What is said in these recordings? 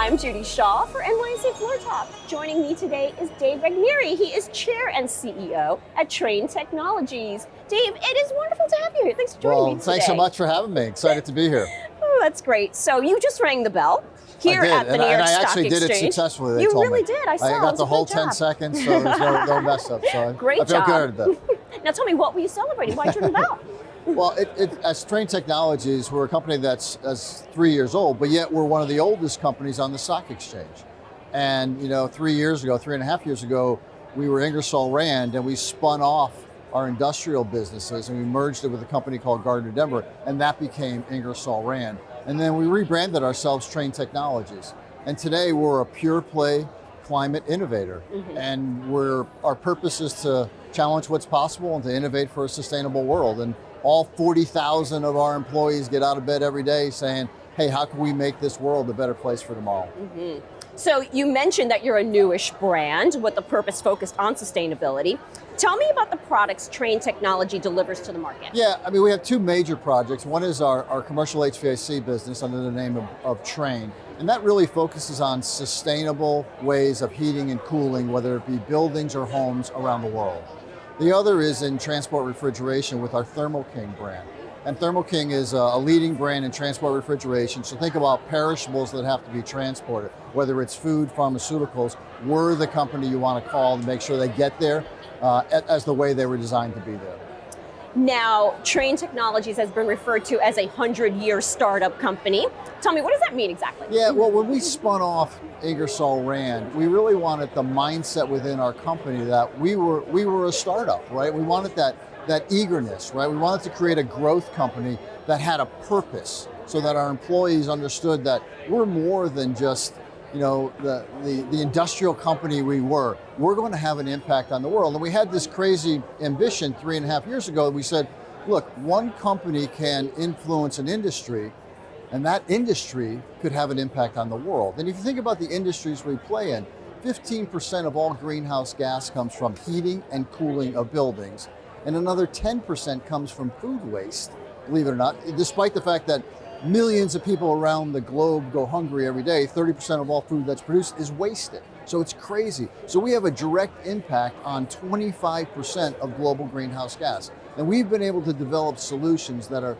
I'm Judy Shaw for NYSE Floor Talk. Joining me today is Dave Regnery. He is Chair and CEO at Trane Technologies. Dave, it is wonderful to have you here. Thanks for joining me today. Thanks so much for having me. Excited to be here. Oh, that's great. So you just rang the bell here at the New York Stock Exchange. And I actually did it successfully, they you told really me. did, I saw. I got the whole 10 seconds, so there's no mess up. So great I feel job. good at that. Now tell me, what were you celebrating? Why did you ring the bell? Well, as Trane Technologies, we're a company that's 3 years old, but yet we're one of the oldest companies on the stock exchange. And 3 years ago, 3.5 years ago, we were Ingersoll Rand, and we spun off our industrial businesses and we merged it with a company called Gardner Denver, and that became Ingersoll Rand. And then we rebranded ourselves Trane Technologies. And today we're a pure play climate innovator. And our purpose is to challenge what's possible and to innovate for a sustainable world. And all 40,000 of our employees get out of bed every day saying, hey, how can we make this world a better place for tomorrow? So you mentioned that you're a newish brand with a purpose focused on sustainability. Tell me about the products Trane Technology delivers to the market. Yeah, I mean, we have two major projects. One is our commercial HVAC business under the name of Trane. And that really focuses on sustainable ways of heating and cooling, whether it be buildings or homes around the world. The other is in transport refrigeration with our Thermo King brand. And Thermo King is a leading brand in transport refrigeration. So think about perishables that have to be transported, whether it's food, pharmaceuticals. We're the company you want to call to make sure they get there as the way they were designed to be there. Now, Trane Technologies has been referred to as a 100-year startup company. Tell me, what does that mean exactly? Yeah, well, when we spun off Ingersoll Rand, we really wanted the mindset within our company that we were a startup, right? We wanted that eagerness, right? We wanted to create a growth company that had a purpose so that our employees understood that we're more than just the industrial company we were. We're going to have an impact on the world. And we had this crazy ambition 3.5 years ago. We said, look, one company can influence an industry, and that industry could have an impact on the world. And if you think about the industries we play in, 15% of all greenhouse gas comes from heating and cooling of buildings, and another 10% comes from food waste, believe it or not, despite the fact that millions of people around the globe go hungry every day. 30% of all food that's produced is wasted. So it's crazy. So we have a direct impact on 25% of global greenhouse gas. And we've been able to develop solutions that are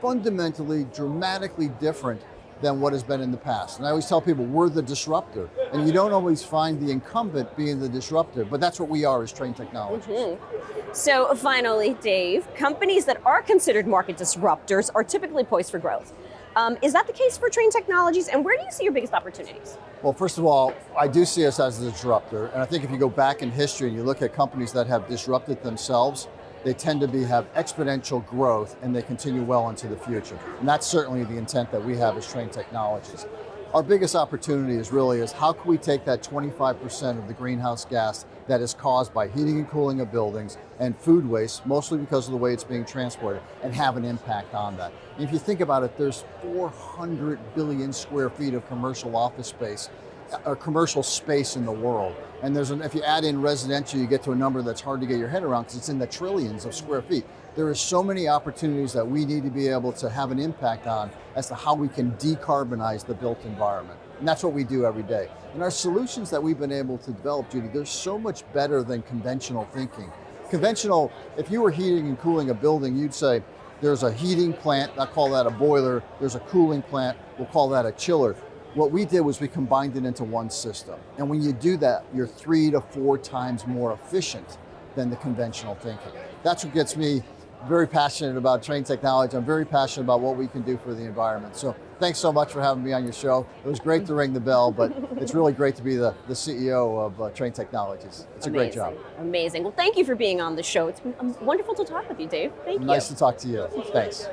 fundamentally, dramatically different than what has been in the past. And I always tell people, we're the disruptor. And you don't always find the incumbent being the disruptor, but that's what we are as Trane Technologies. So finally, Dave, companies that are considered market disruptors are typically poised for growth. Is that the case for Trane Technologies, and where do you see your biggest opportunities? Well, first of all, I do see us as a disruptor, and I think if you go back in history and you look at companies that have disrupted themselves, they tend to have exponential growth, and they continue well into the future. And that's certainly the intent that we have as Trane Technologies. Our biggest opportunity is how can we take that 25% of the greenhouse gas that is caused by heating and cooling of buildings and food waste, mostly because of the way it's being transported, and have an impact on that. And if you think about it, there's 400 billion square feet of commercial office space, or commercial space in the world. And if you add in residential, you get to a number that's hard to get your head around because it's in the trillions of square feet. There are so many opportunities that we need to be able to have an impact on as to how we can decarbonize the built environment. And that's what we do every day. And our solutions that we've been able to develop, Judy, they're so much better than conventional thinking. Conventional, if you were heating and cooling a building, you'd say, there's a heating plant, I call that a boiler, there's a cooling plant, we'll call that a chiller. What we did was we combined it into one system. And when you do that, you're 3 to 4 times more efficient than the conventional thinking. That's what gets me very passionate about Trane Technology. I'm very passionate about what we can do for the environment. So thanks so much for having me on your show. It was great to ring the bell, but it's really great to be the CEO of Trane Technologies. It's a great job. Amazing. Well, thank you for being on the show. It's been wonderful to talk with you, Dave. Thank you. Nice to talk to you. Thanks.